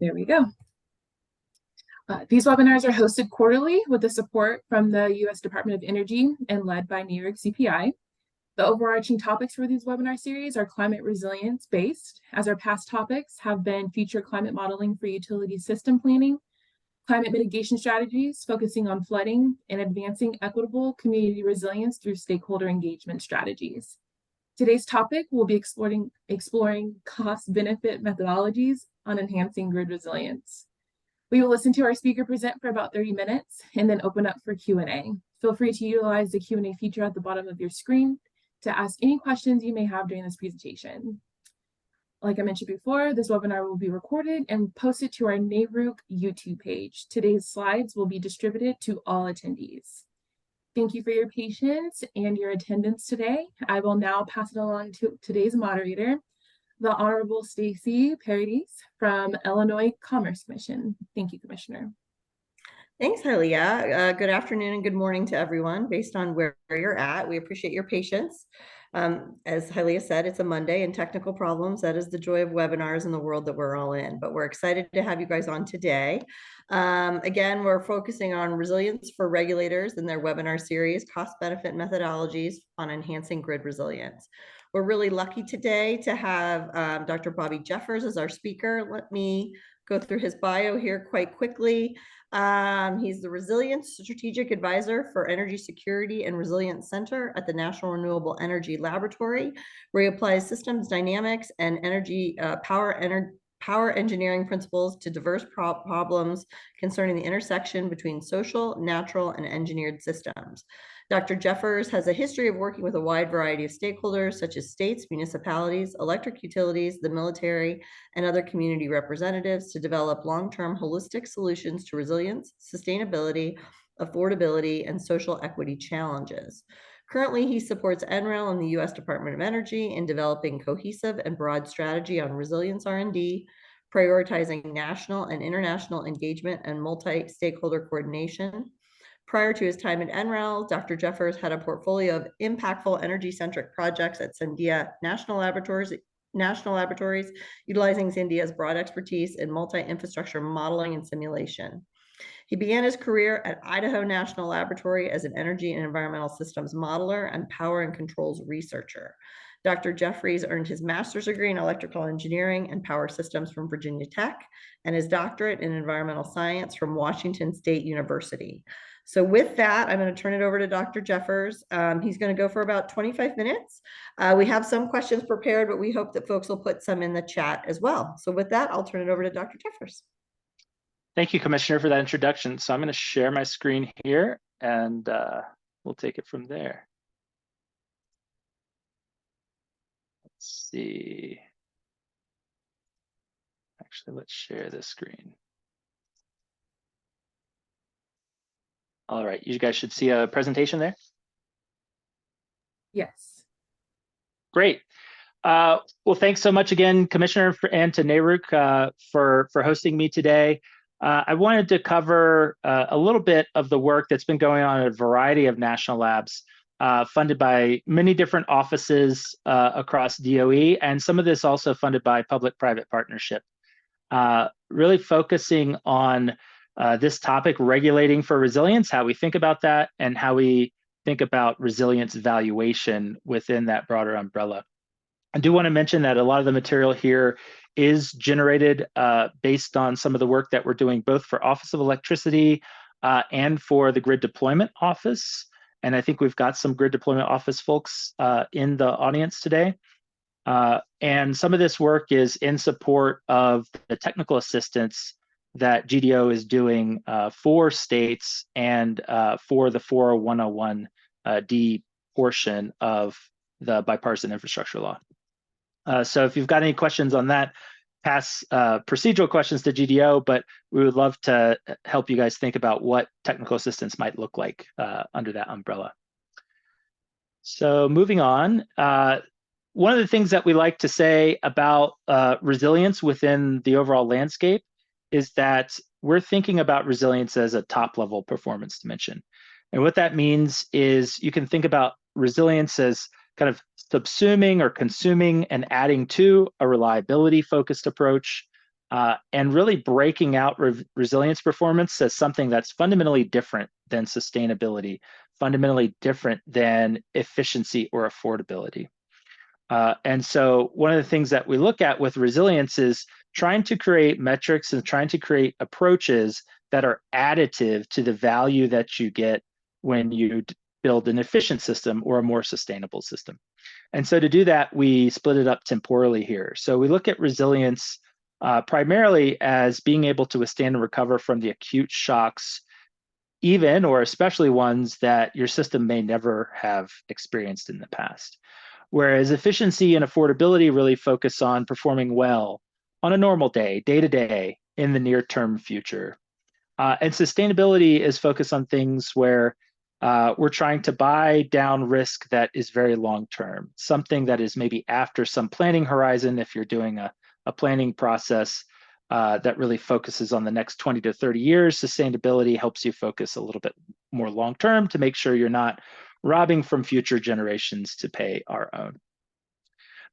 There we go. These webinars are hosted quarterly with the support from the U.S. Department of Energy and led by NARUC CPI. The overarching topics for these webinar series are climate resilience based, as our past topics have been future climate modeling for utility system planning, climate mitigation strategies focusing on flooding, and advancing equitable community resilience through stakeholder engagement strategies. Today's topic will be exploring cost-benefit methodologies on enhancing grid resilience. We will listen to our speaker present for about 30 minutes and then open up for Q&A. Feel free to utilize the Q&A feature at the bottom of your screen to ask any questions you may have during this presentation. Like I mentioned before, this webinar will be recorded and posted to our NARUC YouTube page. Today's slides will be distributed to all attendees. Thank you for your patience and your attendance today. I will now pass it along to today's moderator, the Honorable Stacey Paradis from Illinois Commerce Commission. Thank you, Commissioner. Thanks, Halia. Good afternoon and good morning to everyone based on where you're at. We appreciate your patience. As Halia said, it's a Monday and technical problems. That is the joy of webinars in the world that we're all in, but we're excited to have you guys on today. Again, we're focusing on resilience for regulators in their webinar series, cost-benefit methodologies on enhancing grid resilience. We're really lucky today to have Dr. Bobby Jeffers as our speaker. Let me go through his bio here quite quickly. He's the Resilience Strategic Advisor for Energy Security and Resilience Center at the National Renewable Energy Laboratory, where he applies systems dynamics and power engineering principles to diverse problems concerning the intersection between social, natural, and engineered systems. Dr. Jeffers has a history of working with a wide variety of stakeholders, such as states, municipalities, electric utilities, the military, and other community representatives to develop long-term holistic solutions to resilience, sustainability, affordability, and social equity challenges. Currently, he supports NREL and the U.S. Department of Energy in developing cohesive and broad strategy on resilience R&D, prioritizing national and international engagement and multi-stakeholder coordination. Prior to his time at NREL, Dr. Jeffers had a portfolio of impactful energy-centric projects at Sandia National Laboratories, utilizing Sandia's broad expertise in multi-infrastructure modeling and simulation. He began his career at Idaho National Laboratory as an energy and environmental systems modeler and power and controls researcher. Dr. Jeffries earned his master's degree in electrical engineering and power systems from Virginia Tech and his doctorate in environmental science from Washington State University. So with that, I'm going to turn it over to Dr. Jeffers. He's going to go for about 25 minutes. We have some questions prepared, but we hope that folks will put some in the chat as well. So with that, I'll turn it over to Dr. Jeffers. Thank you, Commissioner, for that introduction. So I'm going to share my screen here, and we'll take it from there. Let's see. Actually, let's share this screen. All right, you guys should see a presentation there. Yes. Great. Well, thanks so much again, Commissioner, and to NARUC for hosting me today. I wanted to cover a little bit of the work that's been going on at a variety of national labs funded by many different offices across DOE, and some of this also funded by public-private partnership. Really focusing on this topic, regulating for resilience, how we think about that, and how we think about resilience evaluation within that broader umbrella. I do want to mention that a lot of the material here is generated based on some of the work that we're doing both for Office of Electricity and for the Grid Deployment Office. And I think we've got some Grid Deployment Office folks in the audience today. And some of this work is in support of the technical assistance that GDO is doing for states and for the 40101D portion of the bipartisan infrastructure law. So if you've got any questions on that, pass procedural questions to GDO, but we would love to help you guys think about what technical assistance might look like under that umbrella. So moving on, one of the things that we like to say about resilience within the overall landscape is that we're thinking about resilience as a top-level performance dimension. And what that means is you can think about resilience as kind of subsuming or consuming and adding to a reliability-focused approach. and really breaking out resilience performance as something that's fundamentally different than sustainability, fundamentally different than efficiency or affordability. And so one of the things that we look at with resilience is trying to create metrics and trying to create approaches that are additive to the value that you get when you build an efficient system or a more sustainable system. And so to do that, we split it up temporally here. So we look at resilience primarily as being able to withstand and recover from the acute shocks, even or especially ones that your system may never have experienced in the past. Whereas efficiency and affordability really focus on performing well on a normal day, day to day, in the near term future. And sustainability is focused on things where we're trying to buy down risk that is very long term, something that is maybe after some planning horizon. If you're doing a planning process that really focuses on the next 20 to 30 years, sustainability helps you focus a little bit more long term to make sure you're not robbing from future generations to pay our own.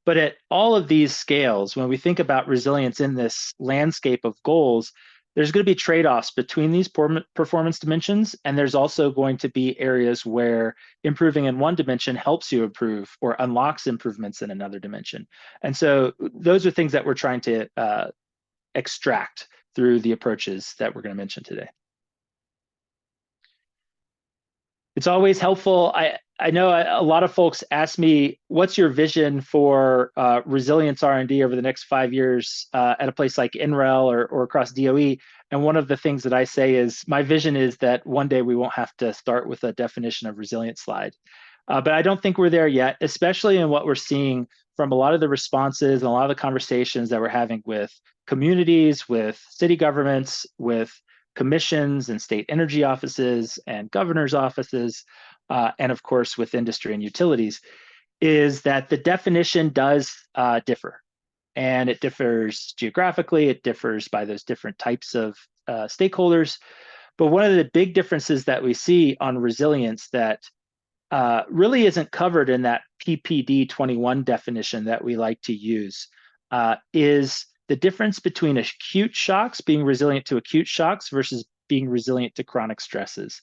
But at all of these scales, when we think about resilience in this landscape of goals, there's going to be trade-offs between these performance dimensions, and there's also going to be areas where improving in one dimension helps you improve or unlocks improvements in another dimension. And so those are things that we're trying to extract through the approaches that we're going to mention today. It's always helpful. I know a lot of folks ask me, what's your vision for resilience R&D over the next 5 years at a place like NREL or across DOE? And one of the things that I say is, my vision is that one day we won't have to start with a definition of resilience slide. But I don't think we're there yet, especially in what we're seeing from a lot of the responses and a lot of the conversations that we're having with communities, with city governments, with commissions and state energy offices and governors' offices, and of course with industry and utilities, is that the definition does differ. And it differs geographically, it differs by those different types of stakeholders. But one of the big differences that we see on resilience that really isn't covered in that PPD 21 definition that we like to use is the difference between acute shocks, being resilient to acute shocks versus being resilient to chronic stresses.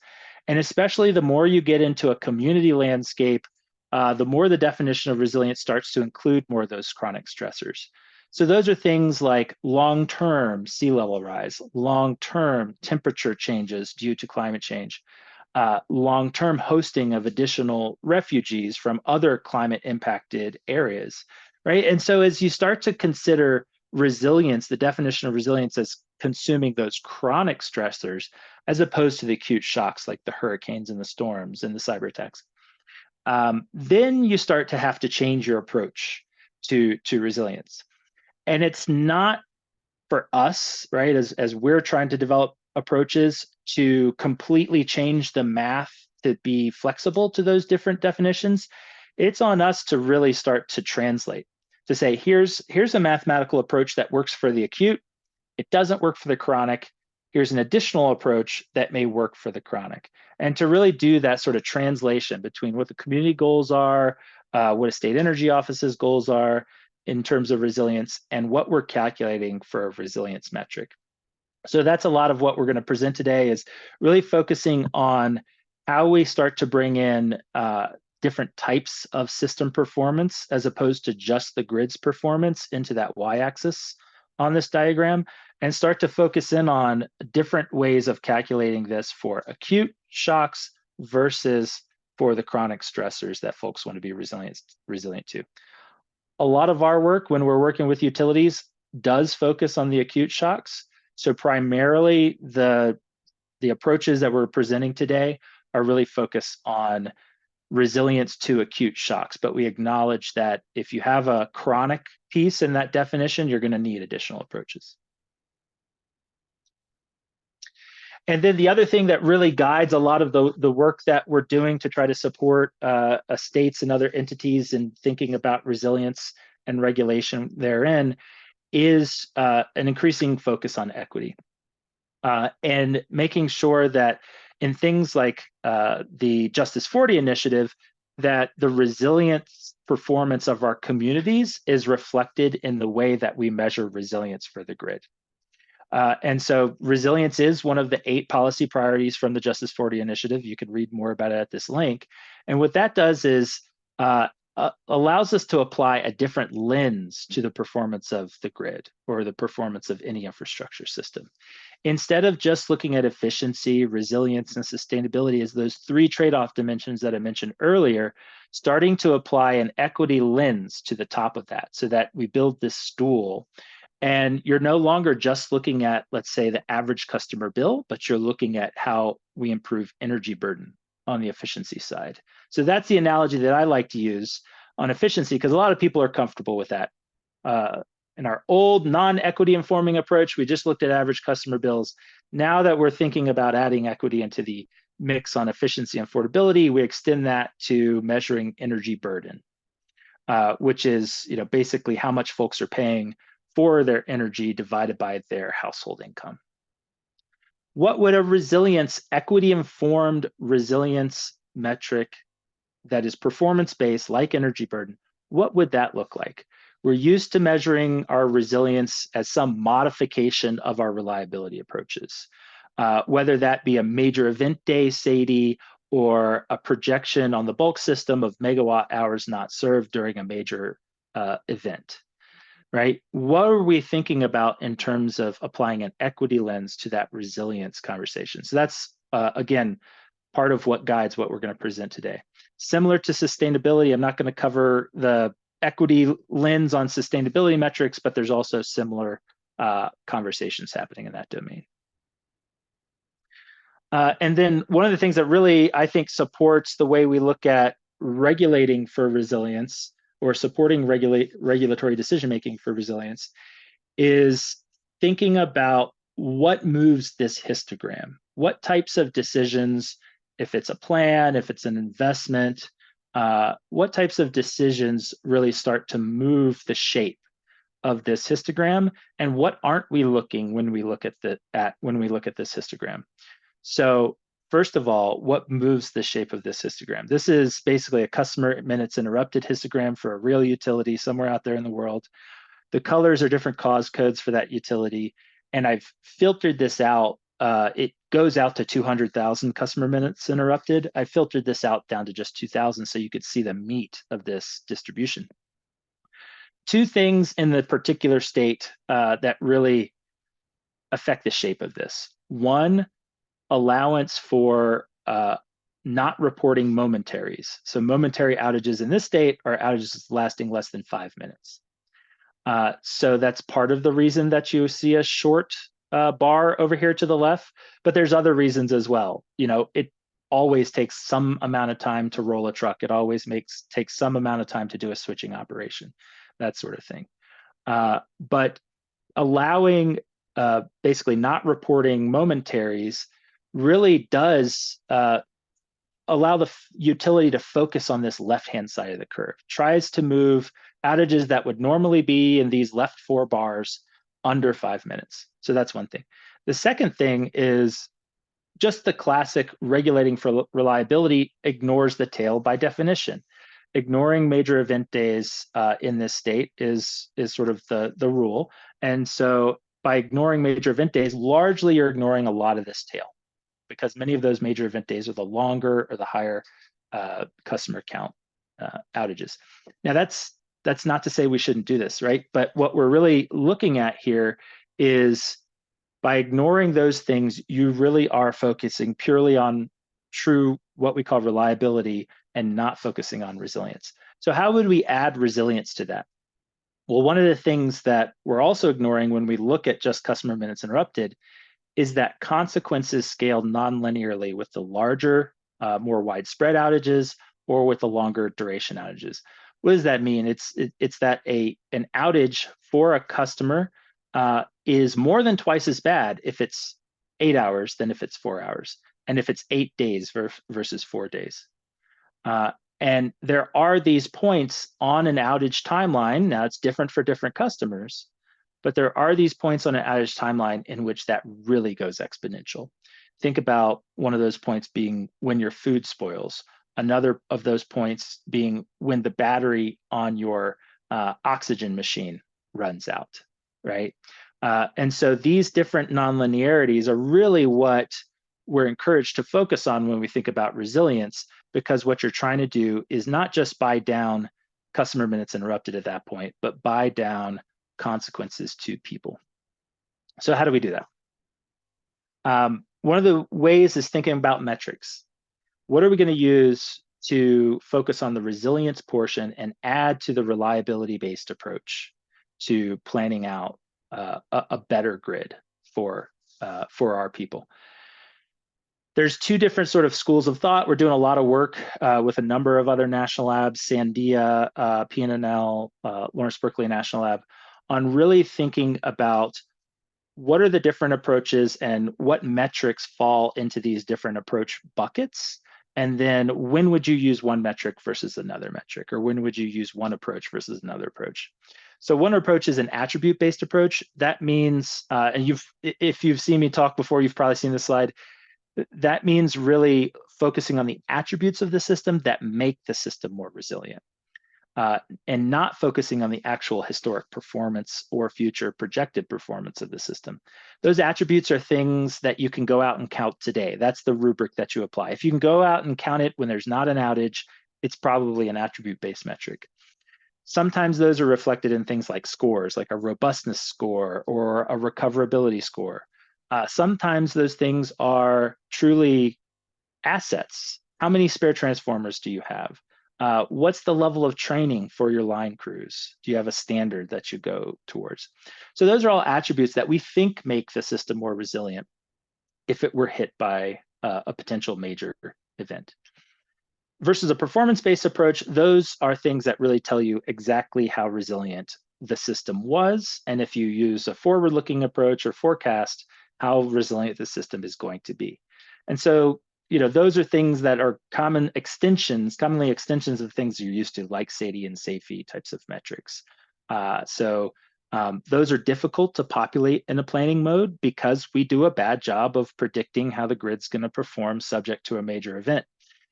And especially the more you get into a community landscape, the more the definition of resilience starts to include more of those chronic stressors. So those are things like long-term sea level rise, long-term temperature changes due to climate change, long-term hosting of additional refugees from other climate impacted areas, right? And so as you start to consider resilience, the definition of resilience as consuming those chronic stressors, as opposed to the acute shocks like the hurricanes and the storms and the cyber attacks, then you start to have to change your approach to resilience. And it's not for us, right, as we're trying to develop approaches to completely change the math to be flexible to those different definitions. It's on us to really start to translate, to say, here's a mathematical approach that works for the acute. It doesn't work for the chronic. Here's an additional approach that may work for the chronic. And to really do that sort of translation between what the community goals are, what a state energy office's goals are in terms of resilience, and what we're calculating for a resilience metric. So that's a lot of what we're going to present today, is really focusing on how we start to bring in different types of system performance as opposed to just the grid's performance into that y-axis on this diagram, and start to focus in on different ways of calculating this for acute shocks versus for the chronic stressors that folks want to be resilient to. A lot of our work when we're working with utilities does focus on the acute shocks. So primarily the approaches that we're presenting today are really focused on resilience to acute shocks, but we acknowledge that if you have a chronic piece in that definition, you're going to need additional approaches. And then the other thing that really guides a lot of the work that we're doing to try to support states and other entities in thinking about resilience and regulation therein is an increasing focus on equity and making sure that in things like the Justice 40 initiative, that the resilience performance of our communities is reflected in the way that we measure resilience for the grid. And so resilience is one of the 8 policy priorities from the Justice 40 initiative. You can read more about it at this link. And what that does is allows us to apply a different lens to the performance of the grid or the performance of any infrastructure system. Instead of just looking at efficiency, resilience, and sustainability as those 3 trade-off dimensions that I mentioned earlier, starting to apply an equity lens to the top of that so that we build this stool. And you're no longer just looking at, let's say, the average customer bill, but you're looking at how we improve energy burden on the efficiency side. So that's the analogy that I like to use on efficiency, because a lot of people are comfortable with that. In our old non-equity informing approach, we just looked at average customer bills. Now that we're thinking about adding equity into the mix on efficiency and affordability, we extend that to measuring energy burden, which is basically how much folks are paying for their energy divided by their household income. What would a resilience, equity-informed resilience metric that is performance-based, like energy burden, what would that look like? We're used to measuring our resilience as some modification of our reliability approaches, whether that be a major event day SAIDI or a projection on the bulk system of megawatt hours not served during a major event. Right? What are we thinking about in terms of applying an equity lens to that resilience conversation? So that's, again, part of what guides what we're going to present today. Similar to sustainability, I'm not going to cover the equity lens on sustainability metrics, but there's also similar conversations happening in that domain. And then one of the things that really, I think, supports the way we look at regulating for resilience or supporting regulatory decision-making for resilience is thinking about what moves this histogram. What types of decisions, if it's a plan, if it's an investment, what types of decisions really start to move the shape of this histogram, and what aren't we looking when we look at this histogram? So first of all, what moves the shape of this histogram? This is basically a customer minutes interrupted histogram for a real utility somewhere out there in the world. The colors are different cause codes for that utility. And I've filtered this out. It goes out to 200,000 customer minutes interrupted. I filtered this out down to just 2,000 so you could see the meat of this distribution. 2 things in the particular state that really affect the shape of this. One, allowance for not reporting momentaries. So momentary outages in this state are outages lasting less than 5 minutes. So that's part of the reason that you see a short bar over here to the left, but there's other reasons as well. It always takes some amount of time to roll a truck. It always takes some amount of time to do a switching operation, that sort of thing. But allowing basically not reporting momentaries really does allow the utility to focus on this left-hand side of the curve, tries to move outages that would normally be in these left 4 bars under 5 minutes. So that's one thing. The second thing is just the classic regulating for reliability ignores the tail by definition. Ignoring major event days in this state is sort of the rule. And so by ignoring major event days, largely you're ignoring a lot of this tail, because many of those major event days are the longer or the higher customer count outages. Now, that's not to say we shouldn't do this, right? But what we're really looking at here is by ignoring those things, you really are focusing purely on true, what we call reliability, and not focusing on resilience. So how would we add resilience to that? Well, one of the things that we're also ignoring when we look at just customer minutes interrupted is that consequences scale non-linearly with the larger, more widespread outages or with the longer duration outages. What does that mean? It's that an outage for a customer is more than twice as bad if it's 8 hours than if it's 4 hours, and if it's 8 days versus 4 days. And there are these points on an outage timeline. Now, it's different for different customers, but there are these points on an outage timeline in which that really goes exponential. Think about one of those points being when your food spoils. Another of those points being when the battery on your oxygen machine runs out, right? And so these different nonlinearities are really what we're encouraged to focus on when we think about resilience, because what you're trying to do is not just buy down customer minutes interrupted at that point, but buy down consequences to people. So how do we do that? One of the ways is thinking about metrics. What are we going to use to focus on the resilience portion and add to the reliability-based approach to planning out a better grid for our people? There's two different sort of schools of thought. We're doing a lot of work with a number of other national labs, Sandia, PNNL, Lawrence Berkeley National Lab, on really thinking about what are the different approaches and what metrics fall into these different approach buckets. And then when would you use one metric versus another metric, or when would you use one approach versus another approach? So one approach is an attribute-based approach. That means, and if you've seen me talk before, you've probably seen this slide. That means really focusing on the attributes of the system that make the system more resilient, and not focusing on the actual historic performance or future projected performance of the system. Those attributes are things that you can go out and count today. That's the rubric that you apply. If you can go out and count it when there's not an outage, it's probably an attribute-based metric. Sometimes those are reflected in things like scores, like a robustness score or a recoverability score. Sometimes those things are truly assets. How many spare transformers do you have? What's the level of training for your line crews? Do you have a standard that you go towards? So those are all attributes that we think make the system more resilient if it were hit by a potential major event. Versus a performance-based approach, those are things that really tell you exactly how resilient the system was, and if you use a forward-looking approach or forecast, how resilient the system is going to be. And so, those are things that are commonly extensions of things you're used to, like SAIDI and SAFE types of metrics. Those are difficult to populate in a planning mode because we do a bad job of predicting how the grid's going to perform subject to a major event.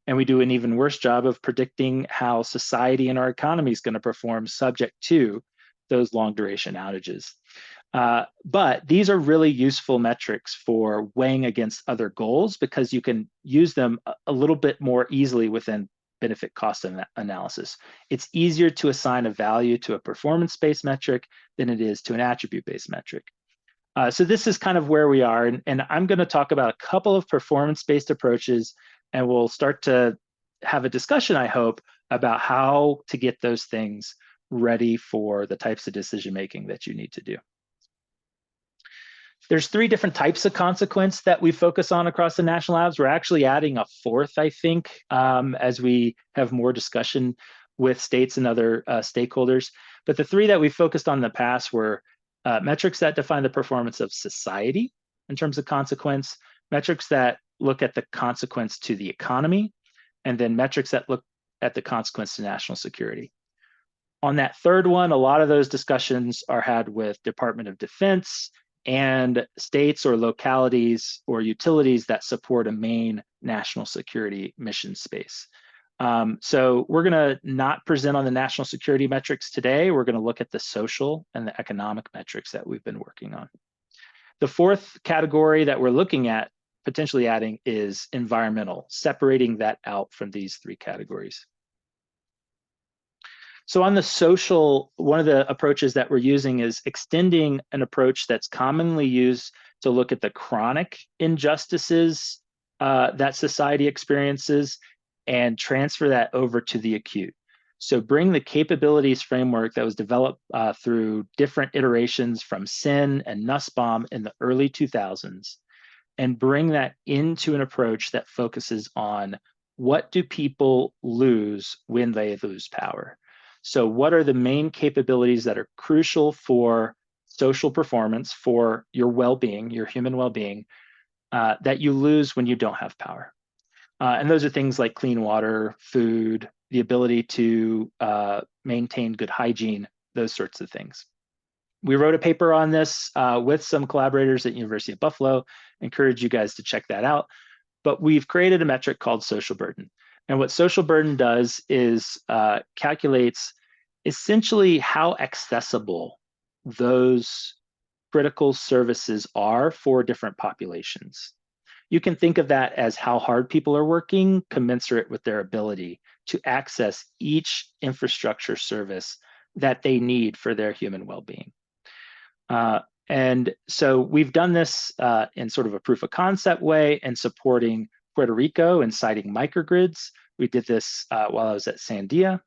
And we do an even worse job of predicting how society and our economy is going to perform subject to those long duration outages. But these are really useful metrics for weighing against other goals because you can use them a little bit more easily within benefit cost analysis. It's easier to assign a value to a performance-based metric than it is to an attribute-based metric. So this is kind of where we are, and I'm going to talk about a couple of performance-based approaches, and we'll start to have a discussion, I hope, about how to get those things ready for the types of decision-making that you need to do. There's three different types of consequence that we focus on across the national labs. We're actually adding a fourth, I think, as we have more discussion with states and other stakeholders. But the three that we focused on in the past were metrics that define the performance of society in terms of consequence, metrics that look at the consequence to the economy, and then metrics that look at the consequence to national security. On that third one, a lot of those discussions are had with Department of Defense and states or localities or utilities that support a main national security mission space. So we're gonna not present on the national security metrics today. We're gonna look at the social and the economic metrics that we've been working on. The fourth category that we're looking at potentially adding is environmental, separating that out from these three categories. So on the social, one of the approaches that we're using is extending an approach that's commonly used to look at the chronic injustices that society experiences and transfer that over to the acute. So bring the capabilities framework that was developed through different iterations from SIN and Nussbaum in the early 2000s and bring that into an approach that focuses on what do people lose when they lose power. So what are the main capabilities that are crucial for social performance, for your well-being, your human well-being, that you lose when you don't have power? And those are things like clean water, food, the ability to maintain good hygiene, those sorts of things. We wrote a paper on this with some collaborators at University of Buffalo. Encourage you guys to check that out. But we've created a metric called social burden. And what social burden does is calculates essentially how accessible those critical services are for different populations. You can think of that as how hard people are working, commensurate with their ability to access each infrastructure service that they need for their human well-being. And so we've done this in sort of a proof of concept way and supporting Puerto Rico and siting microgrids. We did this while I was at Sandia.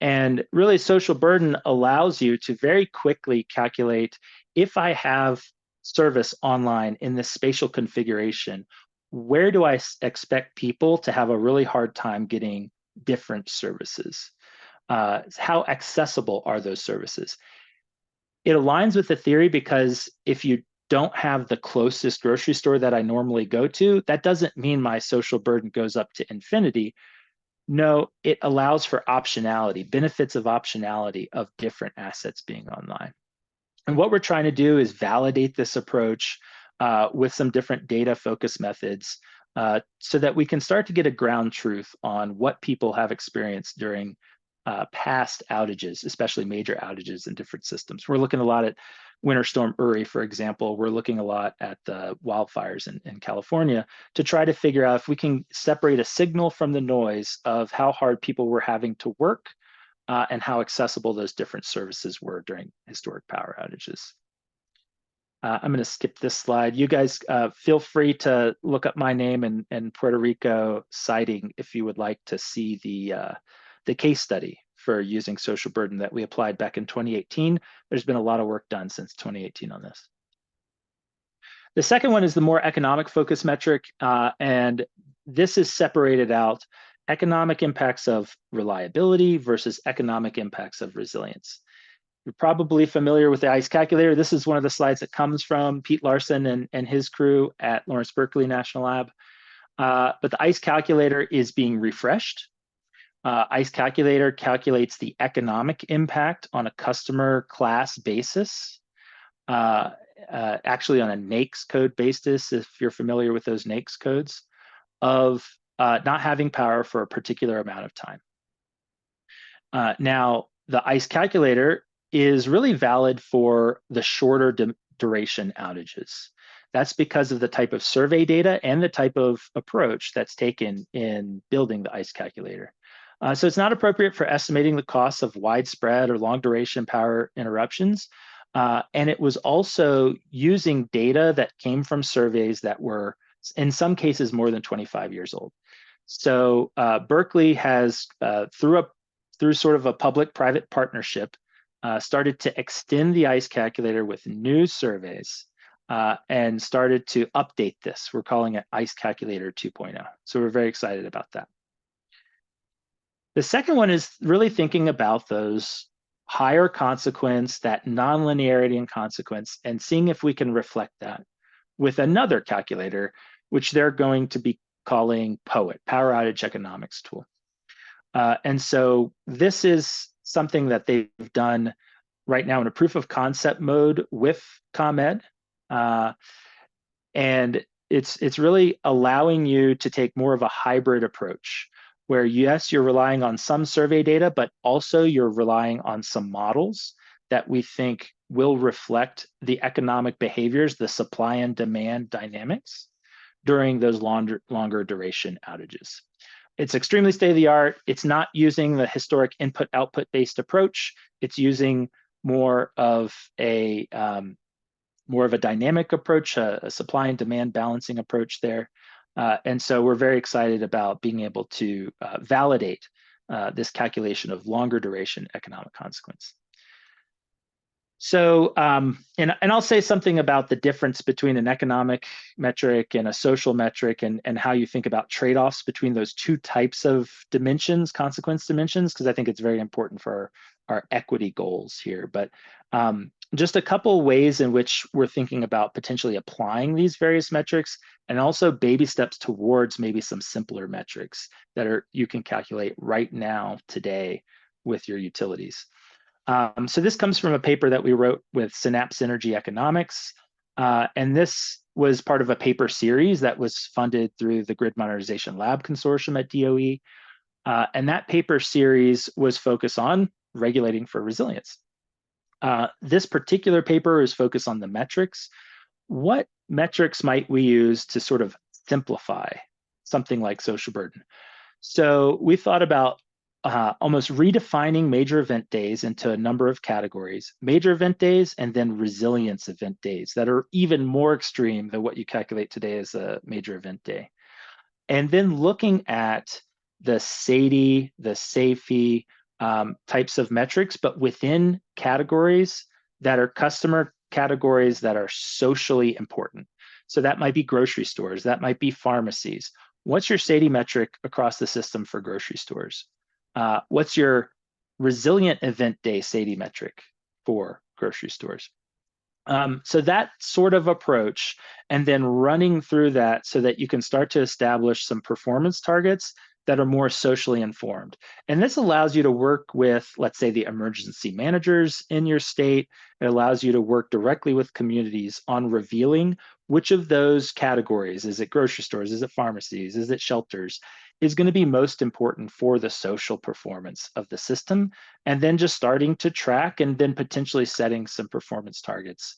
And really, social burden allows you to very quickly calculate, if I have service online in this spatial configuration, where do I expect people to have a really hard time getting different services? How accessible are those services? It aligns with the theory because if you don't have the closest grocery store that I normally go to, that doesn't mean my social burden goes up to infinity. No, it allows for optionality, benefits of optionality of different assets being online. And what we're trying to do is validate this approach with some different data-focused methods so that we can start to get a ground truth on what people have experienced during past outages, especially major outages in different systems. We're looking a lot at Winter Storm Uri, for example. We're looking a lot at the wildfires in California to try to figure out if we can separate a signal from the noise of how hard people were having to work and how accessible those different services were during historic power outages. I'm going to skip this slide. You guys feel free to look up my name and Puerto Rico siting if you would like to see the case study for using social burden that we applied back in 2018. There's been a lot of work done since 2018 on this. The second one is the more economic focus metric, and this is separated out economic impacts of reliability versus economic impacts of resilience. You're probably familiar with the ICE calculator. This is one of the slides that comes from Pete Larson and his crew at Lawrence Berkeley National Lab. But the ICE calculator is being refreshed. ICE calculator calculates the economic impact on a customer class basis, actually on a NAICS code basis, if you're familiar with those NAICS codes, of not having power for a particular amount of time. Now, the ICE calculator is really valid for the shorter duration outages. That's because of the type of survey data and the type of approach that's taken in building the ICE calculator. So it's not appropriate for estimating the costs of widespread or long duration power interruptions. And it was also using data that came from surveys that were, in some cases, more than 25 years old. So Berkeley has, through sort of a public-private partnership, started to extend the ICE calculator with new surveys and started to update this. We're calling it ICE Calculator 2.0. So we're very excited about that. The second one is really thinking about those higher consequence, that nonlinearity in consequence, and seeing if we can reflect that with another calculator, which they're going to be calling POET, Power Outage Economics Tool. And so this is something that they've done right now in a proof of concept mode with ComEd. And it's really allowing you to take more of a hybrid approach where, yes, you're relying on some survey data, but also you're relying on some models that we think will reflect the economic behaviors, the supply and demand dynamics during those longer duration outages. It's extremely state-of-the-art. It's not using the historic input-output based approach. It's using more of a dynamic approach, a supply and demand balancing approach there. And so we're very excited about being able to validate this calculation of longer duration economic consequence. So, and I'll say something about the difference between an economic metric and a social metric and how you think about trade-offs between those two types of dimensions, consequence dimensions, because I think it's very important for our equity goals here. But just a couple ways in which we're thinking about potentially applying these various metrics, and also baby steps towards maybe some simpler metrics that you can calculate right now today with your utilities. So this comes from a paper that we wrote with Synapse Energy Economics. And this was part of a paper series that was funded through the Grid Modernization Lab Consortium at DOE. And that paper series was focused on regulating for resilience. This particular paper is focused on the metrics. What metrics might we use to sort of simplify something like social burden? So we thought about almost redefining major event days into a number of categories, major event days and then resilience event days that are even more extreme than what you calculate today as a major event day. And then looking at the SAIDI, the SAFE types of metrics, but within categories that are customer categories that are socially important. So that might be grocery stores, that might be pharmacies. What's your SAIDI metric across the system for grocery stores? What's your resilient event day SAIDI metric for grocery stores? So that sort of approach, and then running through that so that you can start to establish some performance targets that are more socially informed. And this allows you to work with, let's say, the emergency managers in your state. It allows you to work directly with communities on revealing which of those categories, is it grocery stores, is it pharmacies, is it shelters, is going to be most important for the social performance of the system, and then just starting to track and then potentially setting some performance targets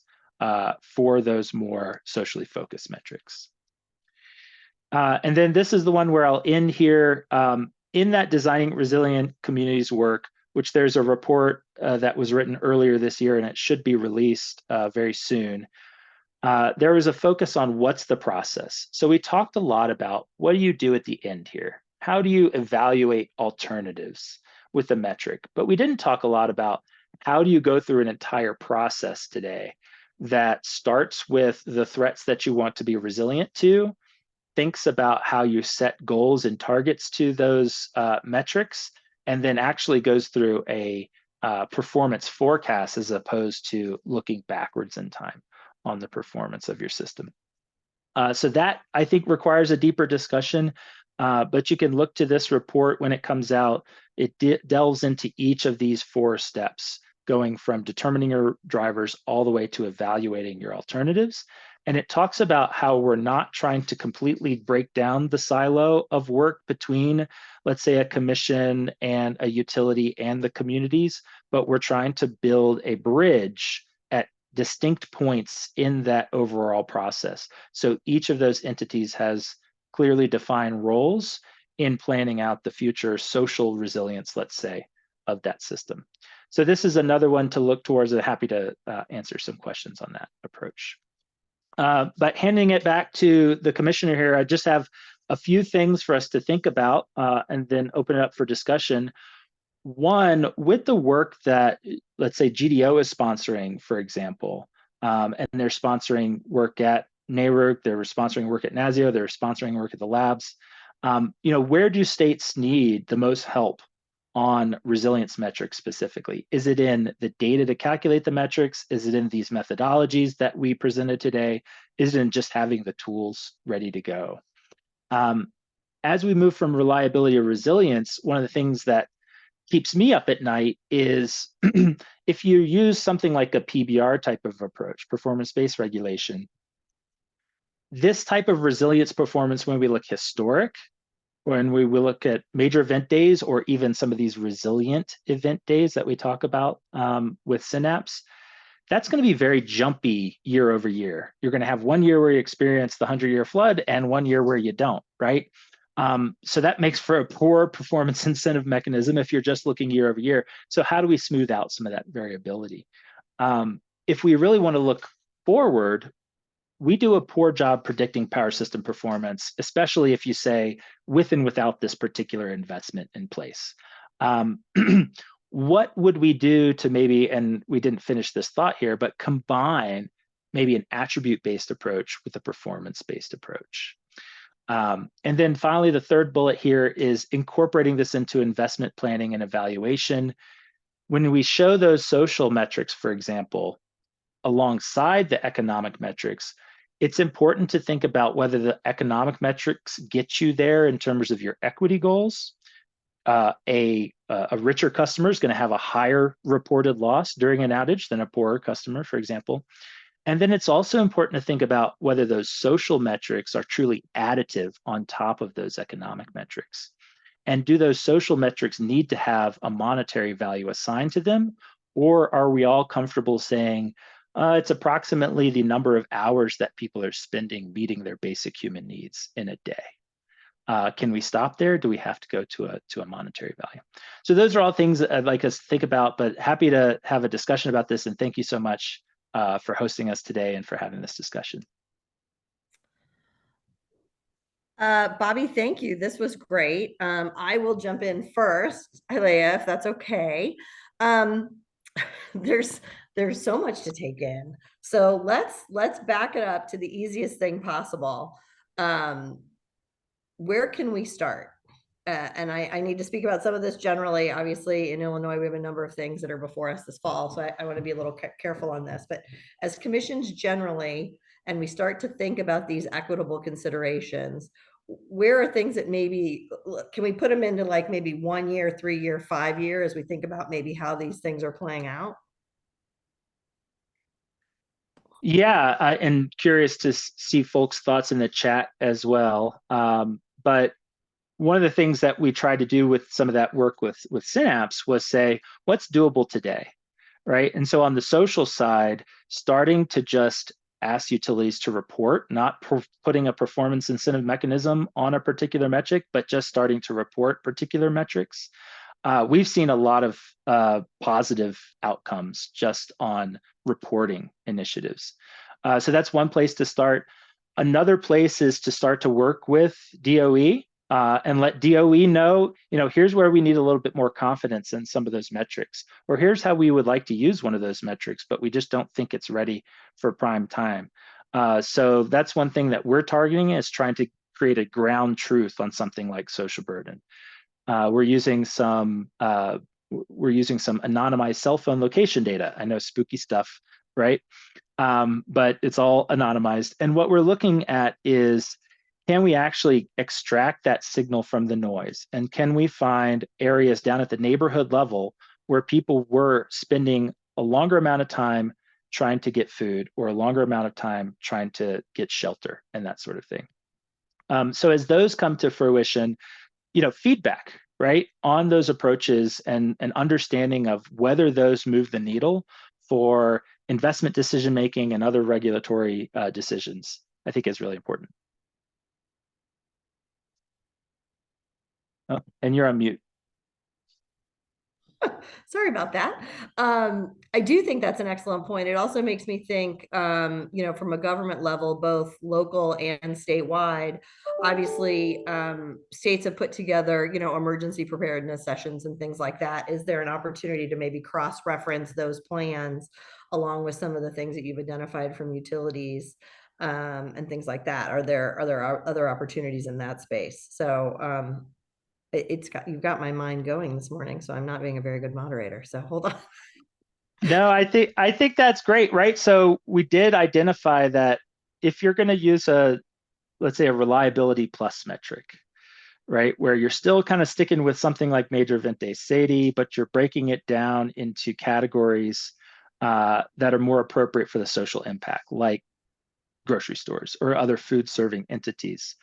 for those more socially focused metrics. And then this is the one where I'll end here. In that Designing Resilient Communities work, which there's a report that was written earlier this year and it should be released very soon, there was a focus on what's the process. So we talked a lot about what do you do at the end here? How do you evaluate alternatives with the metric? But we didn't talk a lot about how do you go through an entire process today that starts with the threats that you want to be resilient to, thinks about how you set goals and targets to those metrics, and then actually goes through a performance forecast as opposed to looking backwards in time on the performance of your system. So that, I think, requires a deeper discussion, but you can look to this report when it comes out. It delves into each of these 4 steps, going from determining your drivers all the way to evaluating your alternatives. And it talks about how we're not trying to completely break down the silo of work between, let's say, a commission and a utility and the communities, but we're trying to build a bridge at distinct points in that overall process. So each of those entities has clearly defined roles in planning out the future social resilience, let's say, of that system. So this is another one to look towards. I'm happy to answer some questions on that approach. But handing it back to the commissioner here, I just have a few things for us to think about and then open it up for discussion. One, with the work that, let's say, GDO is sponsoring, for example, and they're sponsoring work at NARUC, they're sponsoring work at NASIO, they're sponsoring work at the labs. Where do states need the most help on resilience metrics specifically? Is it in the data to calculate the metrics? Is it in these methodologies that we presented today? Is it in just having the tools ready to go? As we move from reliability to resilience, one of the things that keeps me up at night is if you use something like a PBR type of approach, performance-based regulation, this type of resilience performance, when we look historic, when we will look at major event days or even some of these resilient event days that we talk about with Synapse, that's going to be very jumpy year over year. You're going to have one year where you experience the 100-year flood and one year where you don't, right? So that makes for a poor performance incentive mechanism if you're just looking year over year. So how do we smooth out some of that variability? If we really want to look forward, we do a poor job predicting power system performance, especially if you say with and without this particular investment in place. What would we do to maybe, and we didn't finish this thought here, but combine maybe an attribute-based approach with a performance-based approach? And then finally, the third bullet here is incorporating this into investment planning and evaluation. When we show those social metrics, for example, alongside the economic metrics, it's important to think about whether the economic metrics get you there in terms of your equity goals. A richer customer is going to have a higher reported loss during an outage than a poorer customer, for example. And then it's also important to think about whether those social metrics are truly additive on top of those economic metrics. And do those social metrics need to have a monetary value assigned to them, Or are we all comfortable saying it's approximately the number of hours that people are spending meeting their basic human needs in a day? Can we stop there? Do we have to go to a monetary value? So those are all things that I'd like us to think about, but happy to have a discussion about this. And thank you so much for hosting us today and for having this discussion. Bobby, thank you. This was great. I will jump in first, Hilea, if that's okay. There's so much to take in. So let's back it up to the easiest thing possible. Where can we start? And I need to speak about some of this generally. Obviously, in Illinois, we have a number of things that are before us this fall. So I want to be a little careful on this. But as commissions generally, and we start to think about these equitable considerations, where are things that maybe, can we put them into like maybe 1 year, 3 year, 5 year, as we think about maybe how these things are playing out? Yeah, and curious to see folks' thoughts in the chat as well. But one of the things that we tried to do with some of that work with Synapse was say, what's doable today, right? And so on the social side, starting to just ask utilities to report, not putting a performance incentive mechanism on a particular metric, but just starting to report particular metrics. We've seen a lot of positive outcomes just on reporting initiatives. So that's one place to start. Another place is to start to work with DOE and let DOE know, here's where we need a little bit more confidence in some of those metrics, or here's how we would like to use one of those metrics, but we just don't think it's ready for prime time. So that's one thing that we're targeting, is trying to create a ground truth on something like social burden. We're using some anonymized cell phone location data. I know, spooky stuff, right? But it's all anonymized. And what we're looking at is, can we actually extract that signal from the noise? And can we find areas down at the neighborhood level where people were spending a longer amount of time trying to get food, or a longer amount of time trying to get shelter, and that sort of thing? So as those come to fruition, feedback, right, on those approaches, and an understanding of whether those move the needle for investment decision making and other regulatory decisions, I think is really important. Oh, and you're on mute. Sorry about that. I do think that's an excellent point. It also makes me think, from a government level, both local and statewide, obviously, states have put together, emergency preparedness sessions and things like that. Is there an opportunity to maybe cross-reference those plans along with some of the things that you've identified from utilities, and things like that? Are there other opportunities in that space? So, you've got my mind going this morning, so I'm not being a very good moderator. So hold on. No, I think that's great, right? So we did identify that if you're going to use let's say a reliability plus metric, right, where you're still kind of sticking with something like major event day SAIDI, but you're breaking it down into categories that are more appropriate for the social impact, like grocery stores or other food serving entities,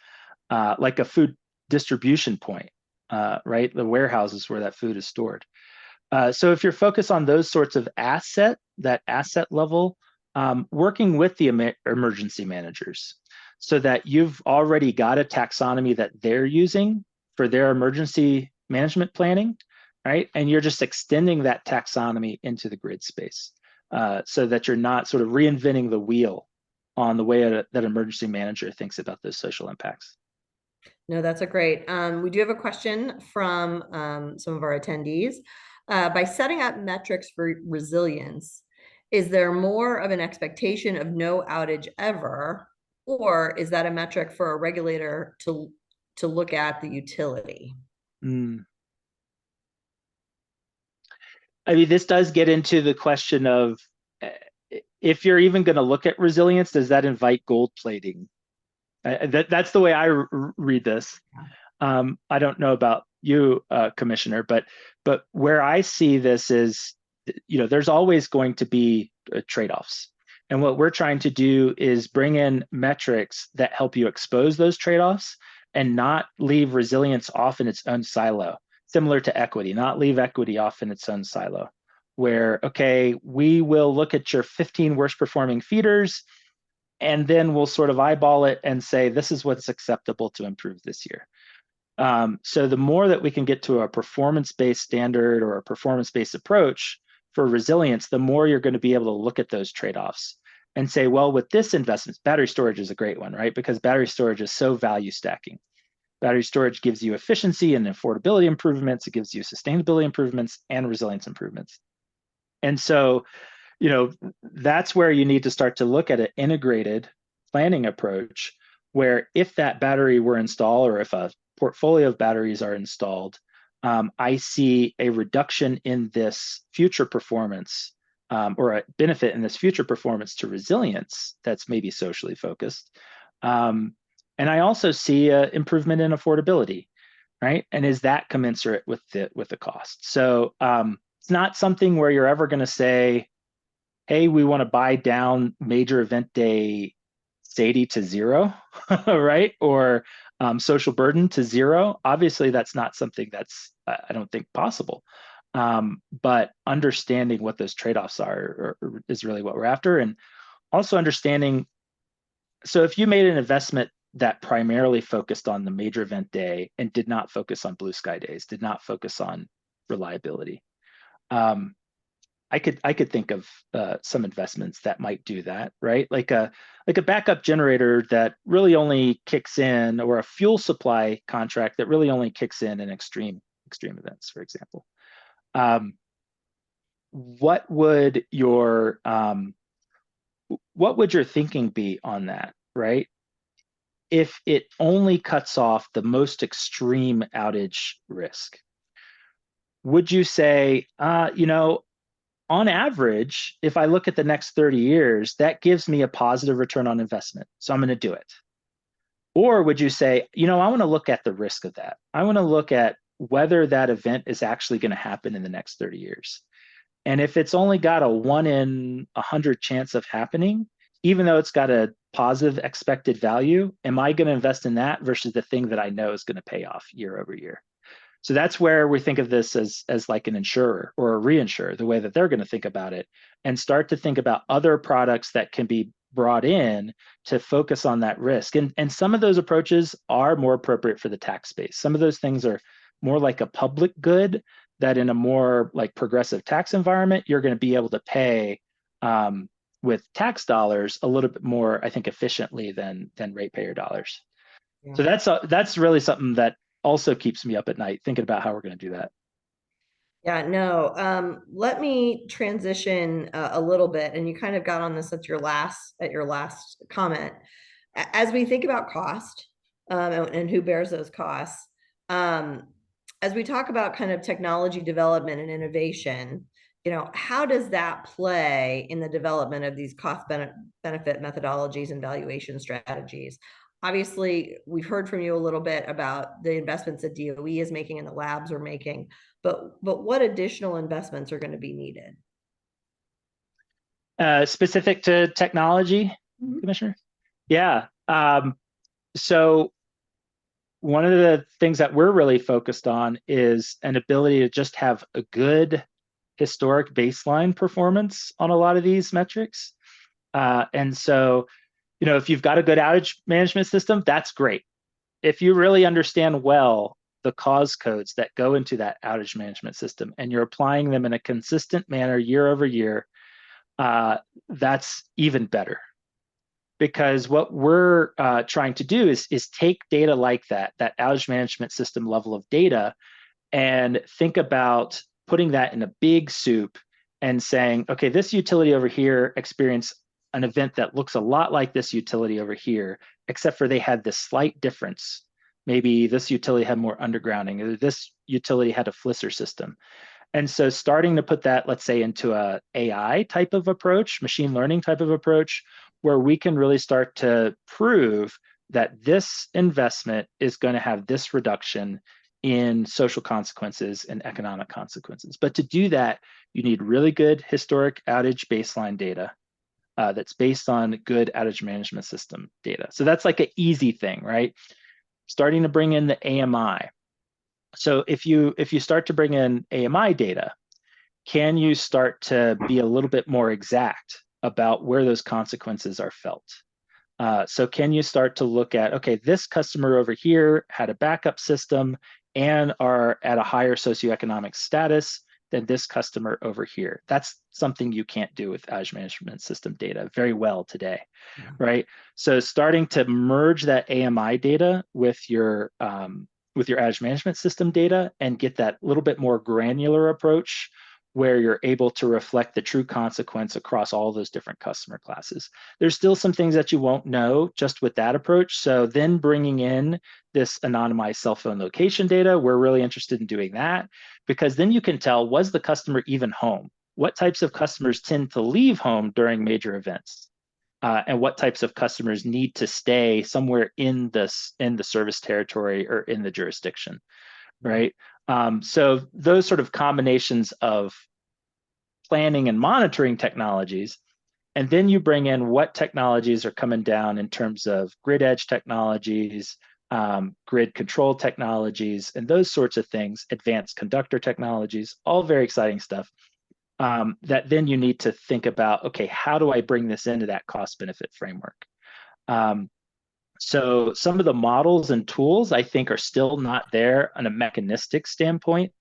like a food distribution point, right? The warehouses where that food is stored. So if you're focused on those sorts of asset level, working with the emergency managers so that you've already got a taxonomy that they're using for their emergency management planning, right? And you're just extending that taxonomy into the grid space, so that you're not sort of reinventing the wheel on the way that emergency manager thinks about those social impacts. No, that's a great. We do have a question from some of our attendees. By setting up metrics for resilience, is there more of an expectation of no outage ever, or is that a metric for a regulator to look at the utility? I mean, this does get into the question of, if you're even going to look at resilience, does that invite gold plating? That's the way I read this. I don't know about you, Commissioner, but where I see this is, there's always going to be trade-offs. And what we're trying to do is bring in metrics that help you expose those trade-offs and not leave resilience off in its own silo, similar to equity, not leave equity off in its own silo. where, okay, we will look at your 15 worst performing feeders, and then we'll sort of eyeball it and say, this is what's acceptable to improve this year. So the more that we can get to a performance-based standard or a performance-based approach for resilience, the more you're going to be able to look at those trade-offs and say, well, with this investment, battery storage is a great one, right? Because battery storage is so value stacking. Battery storage gives you efficiency and affordability improvements. It gives you sustainability improvements and resilience improvements. And so, that's where you need to start to look at an integrated planning approach, where if that battery were installed, or if a portfolio of batteries are installed, I see a reduction in this future performance, or a benefit in this future performance to resilience that's maybe socially focused. And I also see an improvement in affordability, right? And is that commensurate with the cost? So it's not something where you're ever going to say, hey, we want to buy down major event day SAIDI to zero, right? Or social burden to zero. Obviously, that's not something that's, I don't think, possible. But understanding what those trade-offs are is really what we're after. And also understanding, so if you made an investment that primarily focused on the major event day and did not focus on blue sky days, did not focus on reliability, I could think of some investments that might do that, right? Like a backup generator that really only kicks in, or a fuel supply contract that really only kicks in extreme events, for example. What would your thinking be on that, right? If it only cuts off the most extreme outage risk, would you say, on average, if I look at the next 30 years, that gives me a positive return on investment, so I'm going to do it? Or would you say, I want to look at the risk of that. I want to look at whether that event is actually going to happen in the next 30 years. And if it's only got a 1 in 100 chance of happening, even though it's got a positive expected value, am I going to invest in that versus the thing that I know is going to pay off year over year? So that's where we think of this as like an insurer or a reinsurer, the way that they're going to think about it, and start to think about other products that can be brought in to focus on that risk. And some of those approaches are more appropriate for the tax space. Some of those things are more like a public good that in a more like progressive tax environment, you're going to be able to pay with tax dollars a little bit more, I think, efficiently than ratepayer dollars. Yeah. So that's really something that also keeps me up at night thinking about how we're going to do that. Yeah, no. Let me transition a little bit, and you kind of got on this at your last comment. As we think about cost and who bears those costs, as we talk about kind of technology development and innovation, how does that play in the development of these cost benefit methodologies and valuation strategies? Obviously, we've heard from you a little bit about the investments that DOE is making and the labs are making, but what additional investments are going to be needed? Specific to technology, Commissioner? Yeah. So one of the things that we're really focused on is an ability to just have a good historic baseline performance on a lot of these metrics. And so, if you've got a good outage management system, that's great. If you really understand well the cause codes that go into that outage management system and you're applying them in a consistent manner year over year, that's even better. Because what we're trying to do is take data like that outage management system level of data, and think about putting that in a big soup and saying, okay, this utility over here experienced an event that looks a lot like this utility over here, except for they had this slight difference. Maybe this utility had more undergrounding, or this utility had a flisser system. And so starting to put that, let's say, into a AI type of approach, machine learning type of approach, where we can really start to prove that this investment is going to have this reduction in social consequences and economic consequences. But to do that, you need really good historic outage baseline data that's based on good outage management system data. So that's like an easy thing, right? Starting to bring in the AMI. So if you start to bring in AMI data, can you start to be a little bit more exact about where those consequences are felt? So can you start to look at, okay, this customer over here had a backup system and are at a higher socioeconomic status than this customer over here. That's something you can't do with Azure Management System data very well today, right? So starting to merge that AMI data with your Azure Management System data and get that little bit more granular approach where you're able to reflect the true consequence across all those different customer classes. There's still some things that you won't know just with that approach. So then bringing in this anonymized cell phone location data, we're really interested in doing that because then you can tell, was the customer even home? What types of customers tend to leave home during major events? And what types of customers need to stay somewhere in the service territory or in the jurisdiction, right? So those sort of combinations of planning and monitoring technologies, and then you bring in what technologies are coming down in terms of grid edge technologies, grid control technologies, and those sorts of things, advanced conductor technologies, all very exciting stuff. That then you need to think about, okay, how do I bring this into that cost benefit framework? So some of the models and tools I think are still not there on a mechanistic standpoint.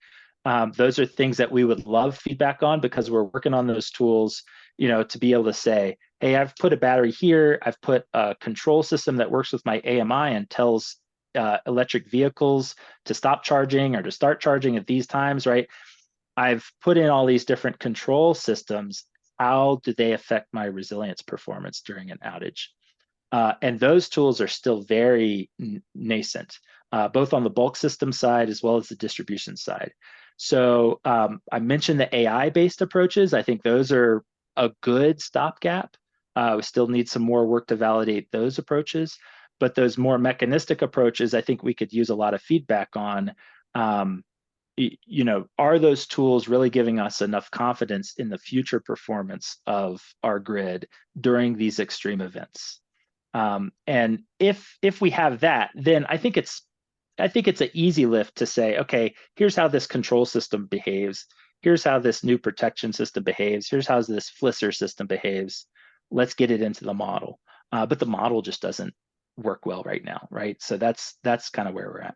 Those are things that we would love feedback on because we're working on those tools, to be able to say, hey, I've put a battery here, I've put a control system that works with my AMI and tells electric vehicles to stop charging or to start charging at these times, right? I've put in all these different control systems. How do they affect my resilience performance during an outage? And those tools are still very nascent, both on the bulk system side as well as the distribution side. So I mentioned the AI-based approaches. I think those are a good stopgap. We still need some more work to validate those approaches. But those more mechanistic approaches, I think we could use a lot of feedback on. Are those tools really giving us enough confidence in the future performance of our grid during these extreme events? And if we have that, then I think it's an easy lift to say, okay, here's how this control system behaves. Here's how this new protection system behaves. Here's how this flisser system behaves. Let's get it into the model. But the model just doesn't work well right now, right? So that's kind of where we're at.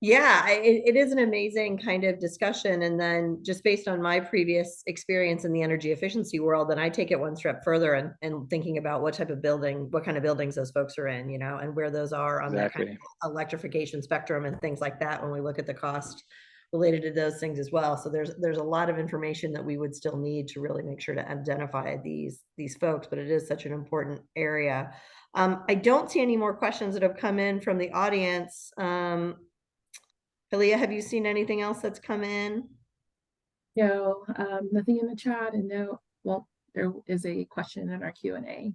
Yeah, it is an amazing kind of discussion. And then just based on my previous experience in the energy efficiency world, then I take it one step further and thinking about what type of building, what kind of buildings those folks are in, and where those are on that kind of electrification spectrum and things like that when we look at the cost related to those things as well. So there's a lot of information that we would still need to really make sure to identify these folks, but it is such an important area. I don't see any more questions that have come in from the audience. Halia, have you seen anything else that's come in? No, nothing in the chat, and no, well, there is a question in our Q&A. Okay.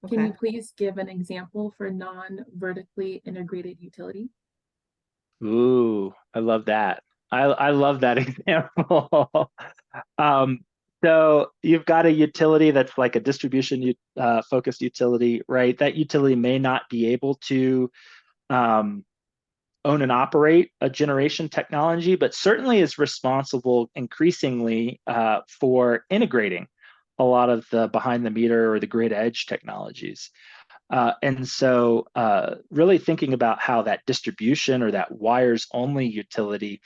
Can you please give an example for non-vertically integrated utility? Ooh, I love that. I love that example. So you've got a utility that's like a distribution focused utility, right? That utility may not be able to own and operate a generation technology, but certainly is responsible increasingly for integrating a lot of the behind the meter or the grid edge technologies. And so really thinking about how that distribution or that wires only utility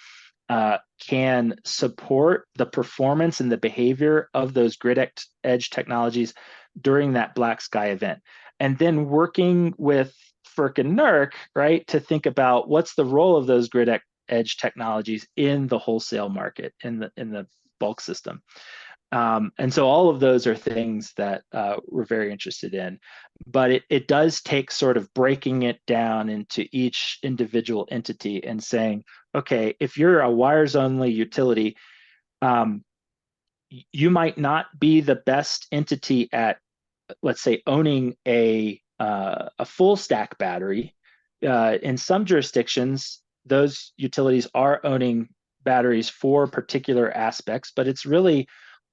can support the performance and the behavior of those grid edge technologies during that black sky event. And then working with FERC and NARUC, right, to think about what's the role of those grid edge technologies in the wholesale market, in the bulk system. And so all of those are things that we're very interested in, but it does take sort of breaking it down into each individual entity and saying, okay, if you're a wires only utility, you might not be the best entity at, let's say, owning a full stack battery. In some jurisdictions, those utilities are owning batteries for particular aspects, but it's really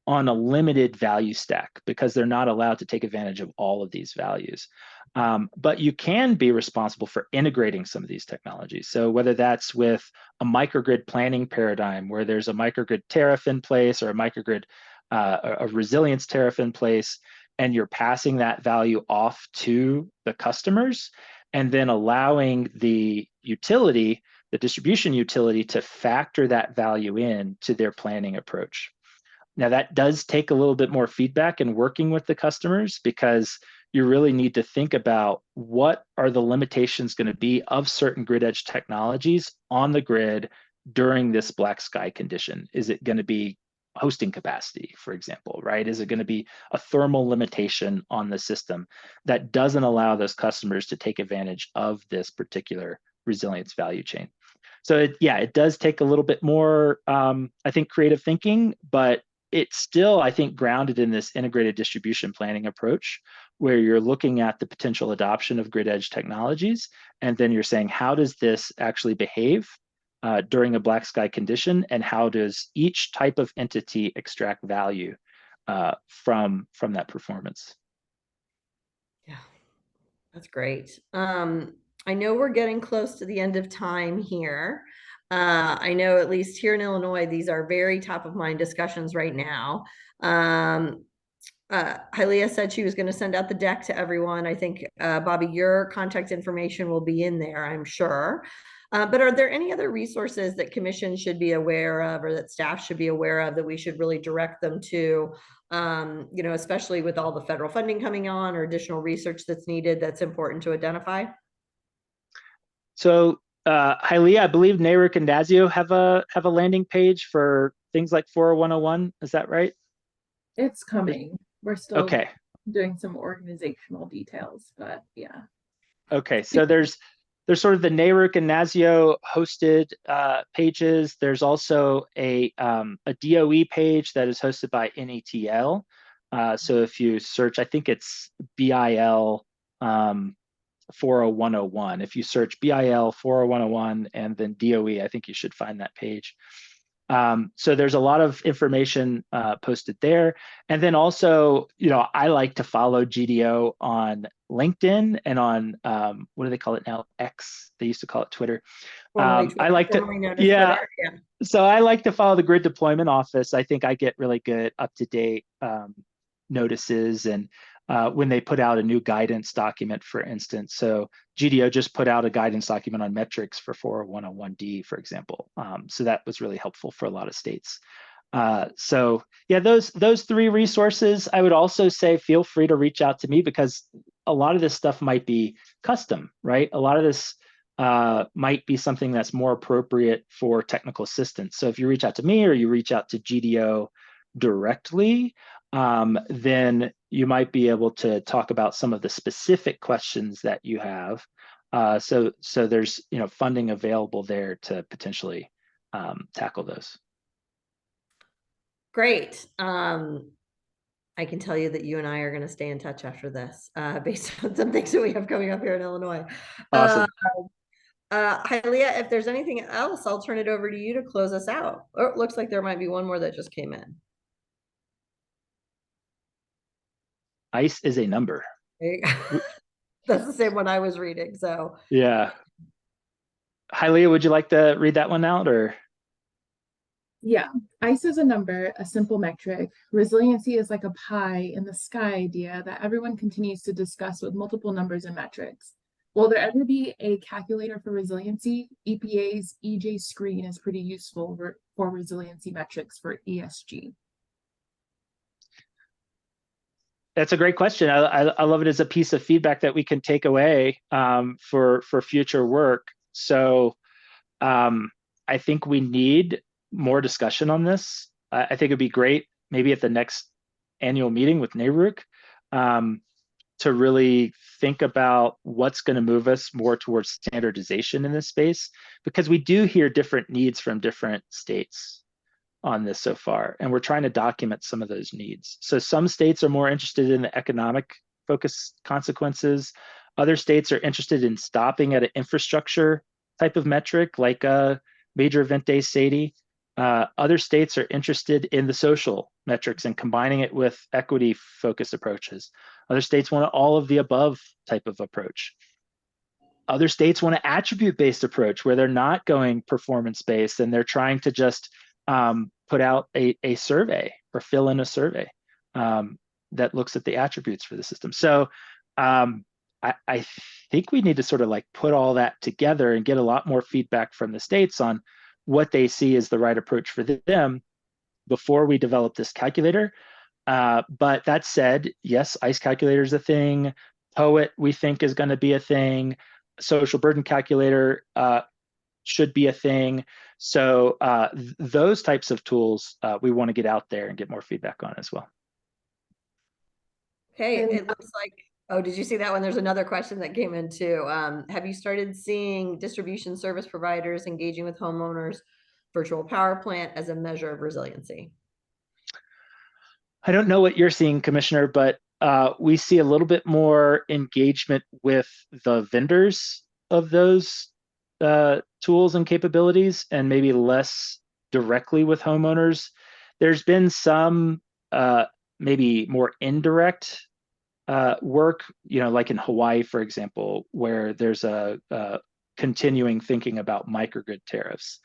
on a limited value stack because they're not allowed to take advantage of all of these values. But you can be responsible for integrating some of these technologies. So whether that's with a microgrid planning paradigm where there's a microgrid tariff in place or a microgrid, a resilience tariff in place, and you're passing that value off to the customers and then allowing the utility, the distribution utility, to factor that value in to their planning approach. Now, that does take a little bit more feedback and working with the customers because you really need to think about what are the limitations going to be of certain grid edge technologies on the grid during this black sky condition. Is it going to be hosting capacity, for example, right? Is it going to be a thermal limitation on the system that doesn't allow those customers to take advantage of this particular resilience value chain? So it does take a little bit more, I think, creative thinking, but it's still, I think, grounded in this integrated distribution planning approach where you're looking at the potential adoption of grid edge technologies, and then you're saying, how does this actually behave during a black sky condition, and how does each type of entity extract value from that performance? Yeah, that's great. I know we're getting close to the end of time here. I know at least here in Illinois, these are very top of mind discussions right now. Hylea said she was going to send out the deck to everyone. I think, Bobby, your contact information will be in there, I'm sure. But are there any other resources that commission should be aware of or that staff should be aware of that we should really direct them to, especially with all the federal funding coming on or additional research that's needed that's important to identify? So, Hylea, I believe NARUC and NASIO have a landing page for things like 40101. Is that right? It's coming. We're still okay. doing some organizational details, but yeah. Okay, so there's sort of the NARUC and NASIO hosted pages. There's also a DOE page that is hosted by NETL. So if you search, I think it's BIL 40101. If you search BIL 40101 and then DOE, I think you should find that page. So there's a lot of information posted there. And then also, I like to follow GDO on LinkedIn and on, what do they call it now? X. They used to call it Twitter. Twitter, I like to, yeah. So I like to follow the Grid Deployment Office. I think I get really good up-to-date notices and when they put out a new guidance document, for instance. So GDO just put out a guidance document on metrics for 40101D, for example. So that was really helpful for a lot of states. So yeah, those three resources, I would also say feel free to reach out to me because a lot of this stuff might be custom, right? A lot of this might be something that's more appropriate for technical assistance. So if you reach out to me or you reach out to GDO directly, then you might be able to talk about some of the specific questions that you have. So there's funding available there to potentially tackle those. Great. I can tell you that you and I are going to stay in touch after this, based on some things that we have coming up here in Illinois. Awesome. Hylea, if there's anything else, I'll turn it over to you to close us out. Oh, it looks like there might be one more that just came in. ICE is a number. That's the same one I was reading. So yeah. Hylea, would you like to read that one out or? Yeah, ICE is a number, a simple metric. Resiliency is like a pie in the sky idea that everyone continues to discuss with multiple numbers and metrics. Will there ever be a calculator for resiliency? EPA's EJ screen is pretty useful for resiliency metrics for ESG. That's a great question. I love it as a piece of feedback that we can take away for future work. So I think we need more discussion on this. I think it'd be great maybe at the next annual meeting with NARUC to really think about what's going to move us more towards standardization in this space, because we do hear different needs from different states on this so far, and we're trying to document some of those needs. So some states are more interested in the economic focus consequences. Other states are interested in stopping at an infrastructure type of metric, like a major event day SAIDI. Other states are interested in the social metrics and combining it with equity-focused approaches. Other states want all of the above type of approach. Other states want an attribute-based approach where they're not going performance-based and they're trying to just put out a survey or fill in a survey that looks at the attributes for the system. So I think we need to sort of like put all that together and get a lot more feedback from the states on what they see as the right approach for them before we develop this calculator. But that said, yes, ICE calculator is a thing. POET, we think, is going to be a thing. Social burden calculator should be a thing. So those types of tools we want to get out there and get more feedback on as well. Okay, it looks like, oh, did you see that one? There's another question that came in too. Have you started seeing distribution service providers engaging with homeowners virtual power plant as a measure of resiliency? I don't know what you're seeing, Commissioner, but we see a little bit more engagement with the vendors of those tools and capabilities, and maybe less directly with homeowners. There's been some maybe more indirect work, like in Hawaii, for example, where there's a continuing thinking about microgrid tariffs.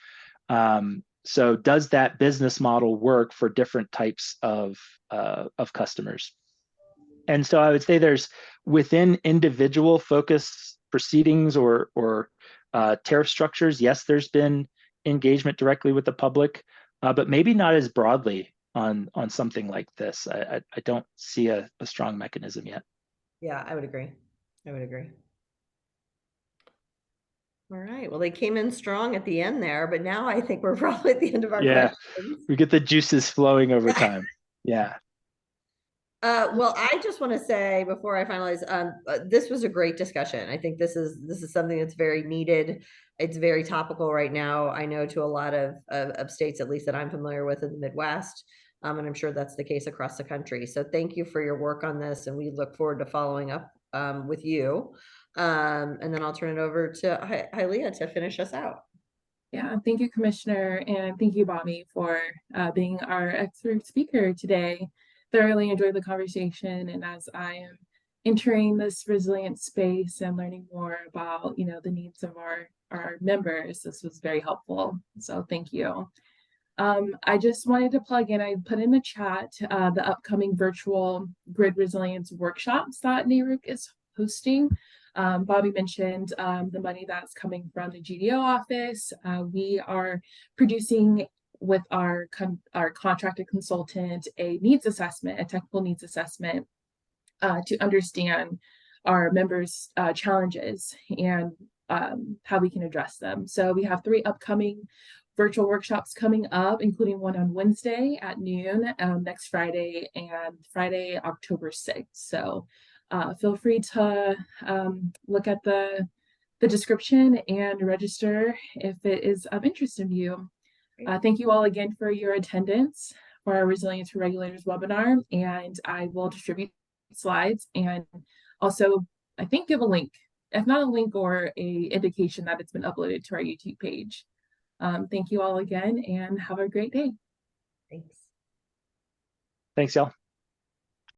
So does that business model work for different types of customers? And so I would say there's within individual focus proceedings or tariff structures, yes, there's been engagement directly with the public, but maybe not as broadly on something like this. I don't see a strong mechanism yet. Yeah, I would agree. I would agree. All right. Well, they came in strong at the end there, but now I think we're probably at the end of our questions. We get the juices flowing over time. Yeah. Well, I just want to say before I finalize, this was a great discussion. I think this is something that's very needed. It's very topical right now. I know to a lot of states, at least that I'm familiar with in the Midwest, and I'm sure that's the case across the country. So thank you for your work on this, and we look forward to following up with you. And then I'll turn it over to Hylea to finish us out. Yeah, thank you, Commissioner, and thank you, Bobby, for being our expert speaker today. Thoroughly enjoyed the conversation, and as I am entering this resilient space and learning more about the needs of our members, this was very helpful. So thank you. I just wanted to plug in, I put in the chat the upcoming virtual grid resilience workshops that NARUC is hosting. Bobby mentioned the money that's coming from the GDO office. We are producing with our contracted consultant a needs assessment, a technical needs assessment to understand our members' challenges and how we can address them. So we have 3 upcoming virtual workshops coming up, including one on Wednesday at noon, next Friday, and Friday, October 6th. So feel free to look at the description and register if it is of interest in you. Thank you all again for your attendance for our Resilience for Regulators webinar, and I will distribute slides and also, I think, give a link, if not a link or a indication that it's been uploaded to our YouTube page. Thank you all again and have a great day. Thanks. Thanks, y'all.